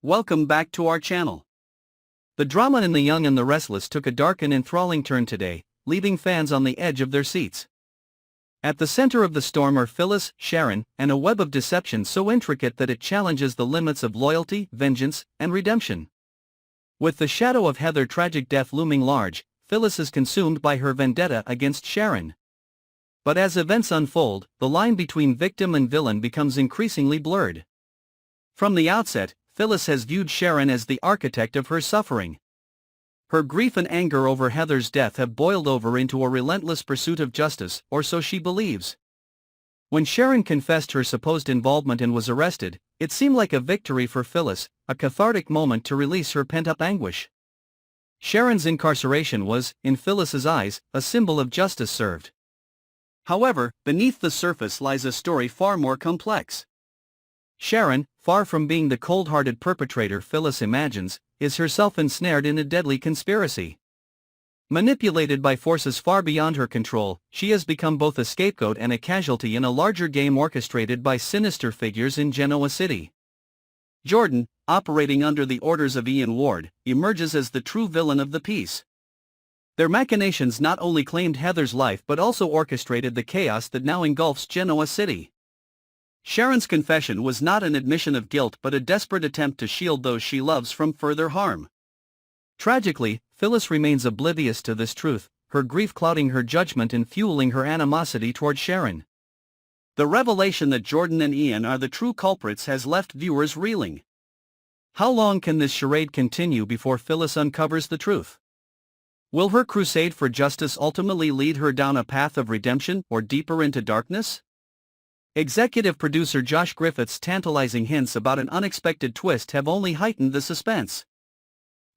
Welcome back to our channel. The drama in The Young and the Restless took a dark and enthralling turn today, leaving fans on the edge of their seats. At the center of the storm are Phyllis, Sharon, and a web of deception so intricate that it challenges the limits of loyalty, vengeance, and redemption. With the shadow of Heather's tragic death looming large, Phyllis is consumed by her vendetta against Sharon. But as events unfold, the line between victim and villain becomes increasingly blurred. From the outset, Phyllis has viewed Sharon as the architect of her suffering. Her grief and anger over Heather's death have boiled over into a relentless pursuit of justice, or so she believes. When Sharon confessed her supposed involvement and was arrested, it seemed like a victory for Phyllis, a cathartic moment to release her pent-up anguish. Sharon's incarceration was, in Phyllis's eyes, a symbol of justice served. However, beneath the surface lies a story far more complex. Sharon, far from being the cold-hearted perpetrator Phyllis imagines, is herself ensnared in a deadly conspiracy. Manipulated by forces far beyond her control, she has become both a scapegoat and a casualty in a larger game orchestrated by sinister figures in Genoa City. Jordan, operating under the orders of Ian Ward, emerges as the true villain of the piece. Their machinations not only claimed Heather's life but also orchestrated the chaos that now engulfs Genoa City. Sharon's confession was not an admission of guilt but a desperate attempt to shield those she loves from further harm. Tragically, Phyllis remains oblivious to this truth, her grief clouding her judgment and fueling her animosity toward Sharon. The revelation that Jordan and Ian are the true culprits has left viewers reeling. How long can this charade continue before Phyllis uncovers the truth? Will her crusade for justice ultimately lead her down a path of redemption or deeper into darkness? Executive producer Josh Griffith's tantalizing hints about an unexpected twist have only heightened the suspense.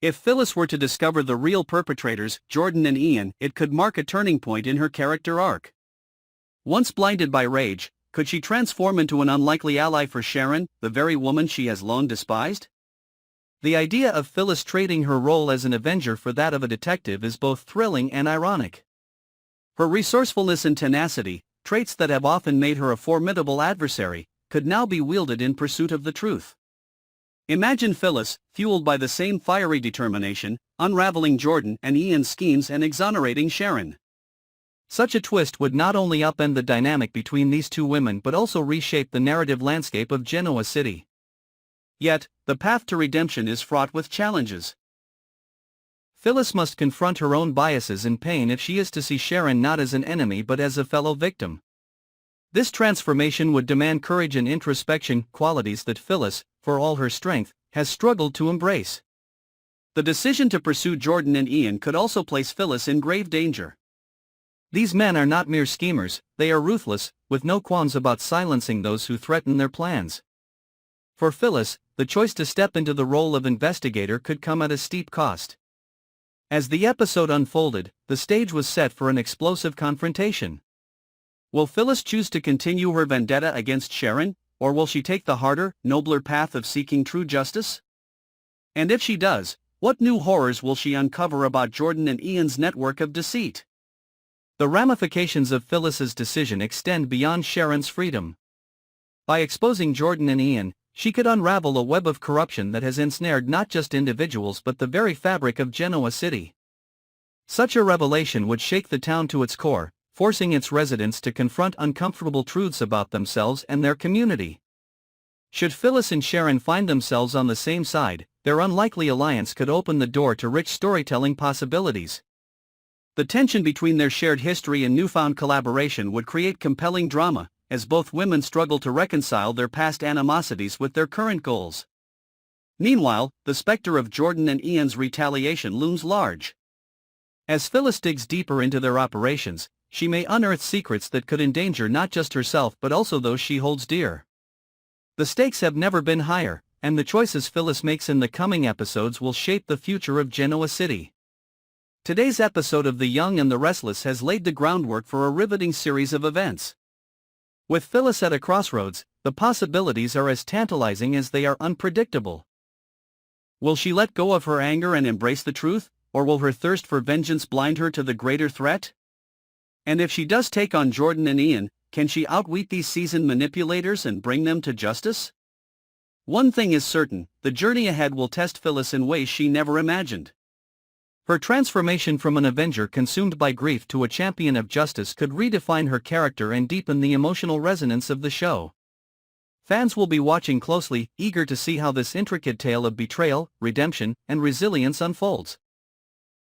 If Phyllis were to discover the real perpetrators, Jordan and Ian, it could mark a turning point in her character arc. Once blinded by rage, could she transform into an unlikely ally for Sharon, the very woman she has long despised? The idea of Phyllis trading her role as an avenger for that of a detective is both thrilling and ironic. Her resourcefulness and tenacity, traits that have often made her a formidable adversary, could now be wielded in pursuit of the truth. Imagine Phyllis, fueled by the same fiery determination, unraveling Jordan and Ian's schemes and exonerating Sharon. Such a twist would not only upend the dynamic between these two women but also reshape the narrative landscape of Genoa City. Yet, the path to redemption is fraught with challenges. Phyllis must confront her own biases and pain if she is to see Sharon not as an enemy but as a fellow victim. This transformation would demand courage and introspection, qualities that Phyllis, for all her strength, has struggled to embrace. The decision to pursue Jordan and Ian could also place Phyllis in grave danger. These men are not mere schemers, they are ruthless, with no qualms about silencing those who threaten their plans. For Phyllis, the choice to step into the role of investigator could come at a steep cost. As the episode unfolded, the stage was set for an explosive confrontation. Will Phyllis choose to continue her vendetta against Sharon, or will she take the harder, nobler path of seeking true justice? And if she does, what new horrors will she uncover about Jordan and Ian's network of deceit? The ramifications of Phyllis's decision extend beyond Sharon's freedom. By exposing Jordan and Ian, she could unravel a web of corruption that has ensnared not just individuals but the very fabric of Genoa City. Such a revelation would shake the town to its core, forcing its residents to confront uncomfortable truths about themselves and their community. Should Phyllis and Sharon find themselves on the same side, their unlikely alliance could open the door to rich storytelling possibilities. The tension between their shared history and newfound collaboration would create compelling drama, as both women struggle to reconcile their past animosities with their current goals. Meanwhile, the specter of Jordan and Ian's retaliation looms large. As Phyllis digs deeper into their operations, she may unearth secrets that could endanger not just herself but also those she holds dear. The stakes have never been higher, and the choices Phyllis makes in the coming episodes will shape the future of Genoa City. Today's episode of The Young and the Restless has laid the groundwork for a riveting series of events. With Phyllis at a crossroads, the possibilities are as tantalizing as they are unpredictable. Will she let go of her anger and embrace the truth, or will her thirst for vengeance blind her to the greater threat? And if she does take on Jordan and Ian, can she outwit these seasoned manipulators and bring them to justice? One thing is certain, the journey ahead will test Phyllis in ways she never imagined. Her transformation from an Avenger consumed by grief to a champion of justice could redefine her character and deepen the emotional resonance of the show. Fans will be watching closely, eager to see how this intricate tale of betrayal, redemption, and resilience unfolds.